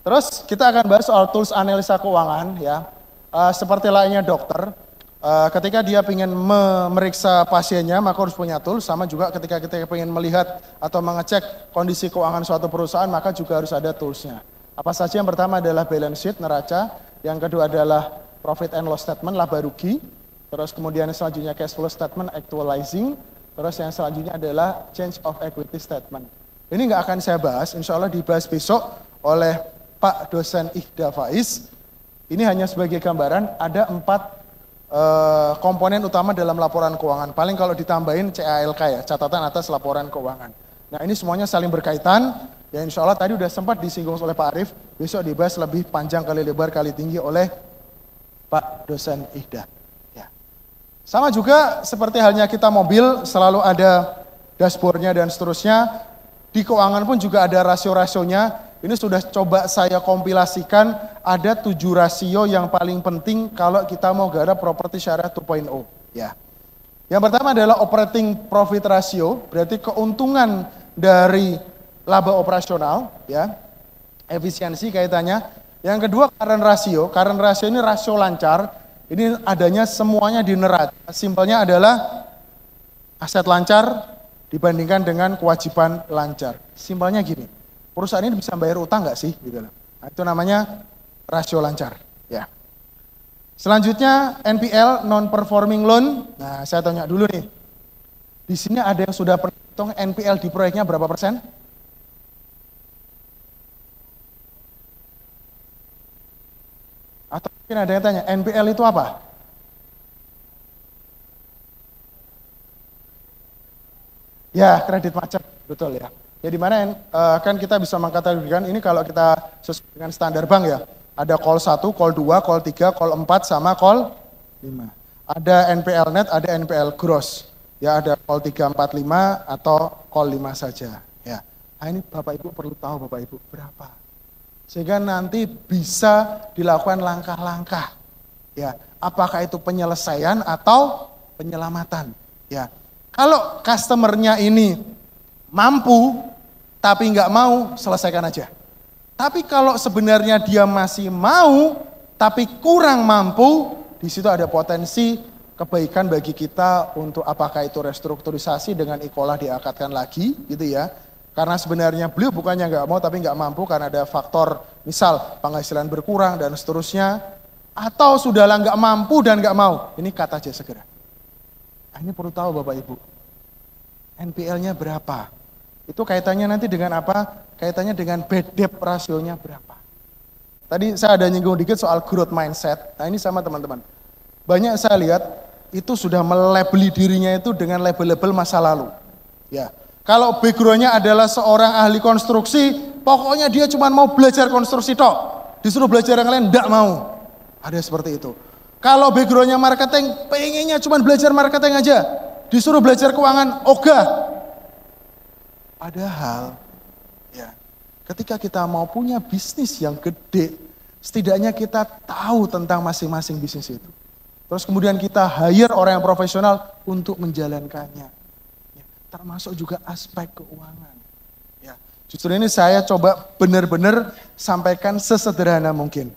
Terus kita akan bahas soal tools analisa keuangan ya. Seperti lainnya dokter, ketika dia ingin memeriksa pasiennya maka harus punya tools. Sama juga ketika kita ingin melihat atau mengecek kondisi keuangan suatu perusahaan maka juga harus ada toolsnya. Apa saja? Yang pertama adalah balance sheet, neraca. Yang kedua adalah profit and loss statement, laba rugi. Terus kemudian selanjutnya cash flow statement, actualizing. Terus yang selanjutnya adalah change of equity statement. Ini nggak akan saya bahas, insya Allah dibahas besok oleh Pak dosen Ihda Faiz. Ini hanya sebagai gambaran, ada 4 komponen utama dalam laporan keuangan. Paling kalau ditambahin CALK ya, catatan atas laporan keuangan. Nah ini semuanya saling berkaitan, ya insya Allah tadi udah sempat disinggung oleh Pak Arief, besok dibahas lebih panjang kali lebar kali tinggi oleh Pak dosen Ihda. Ya. Sama juga seperti halnya kita mobil, selalu ada dashboardnya dan seterusnya. Di keuangan pun juga ada rasio-rasionya. Ini sudah coba saya kompilasikan, ada 7 rasio yang paling penting kalau kita mau garap properti syariah 2.0. Ya. Yang pertama adalah operating profit ratio, berarti keuntungan dari laba operasional, ya, efisiensi kaitannya. Yang kedua current ratio ini rasio lancar, ini adanya semuanya di neraca. Simpelnya adalah aset lancar dibandingkan dengan kewajiban lancar. Simpelnya gini. Perusahaan ini bisa bayar utang nggak sih? Gitu. Nah, itu namanya rasio lancar. Ya. Selanjutnya NPL, non-performing loan. Nah, saya tanya dulu nih. Di sini ada yang sudah perhitung NPL di proyeknya berapa persen? Atau mungkin ada yang tanya, NPL itu apa? Ya, kredit macet, betul ya. Ya di mana kan kita bisa mengkategorikan ini kalau kita sesuai dengan standar bank ya. Ada call 1, call 2, call 3, call 4 sama call 5. Ada NPL net, ada NPL gross. Ya ada call 3, 4, 5 atau call 5 saja. Ya. Nah ini Bapak Ibu perlu tahu Bapak Ibu berapa. Sehingga nanti bisa dilakukan langkah-langkah. Ya, apakah itu penyelesaian atau penyelamatan. Ya. Kalau customernya ini mampu, tapi nggak mau, selesaikan aja. Tapi kalau sebenarnya dia masih mau, tapi kurang mampu, di situ ada potensi kebaikan bagi kita untuk apakah itu restrukturisasi dengan ikolah diakatkan lagi, gitu ya. Karena sebenarnya beliau bukannya nggak mau, tapi nggak mampu karena ada faktor, misal penghasilan berkurang dan seterusnya, atau sudahlah nggak mampu dan nggak mau, ini cut aja segera. Nah, ini perlu tahu Bapak Ibu, NPL-nya berapa? Itu kaitannya nanti dengan apa? Kaitannya dengan bad debt rasionya berapa. Tadi saya ada nyinggung dikit soal growth mindset. Nah ini sama teman-teman. Banyak saya lihat itu sudah melabeli dirinya itu dengan label-label masa lalu. Ya, kalau background-nya adalah seorang ahli konstruksi, pokoknya dia cuma mau belajar konstruksi tok. Disuruh belajar yang lain enggak mau. Ada seperti itu. Kalau background-nya marketing, pengennya cuma belajar marketing aja. Disuruh belajar keuangan, ogah. Padahal, ya, ketika kita mau punya bisnis yang gede, setidaknya kita tahu tentang masing-masing bisnis itu. Terus kemudian kita hire orang yang profesional untuk menjalankannya. Ya, termasuk juga aspek keuangan. Ya, justru ini saya coba benar-benar sampaikan sesederhana mungkin.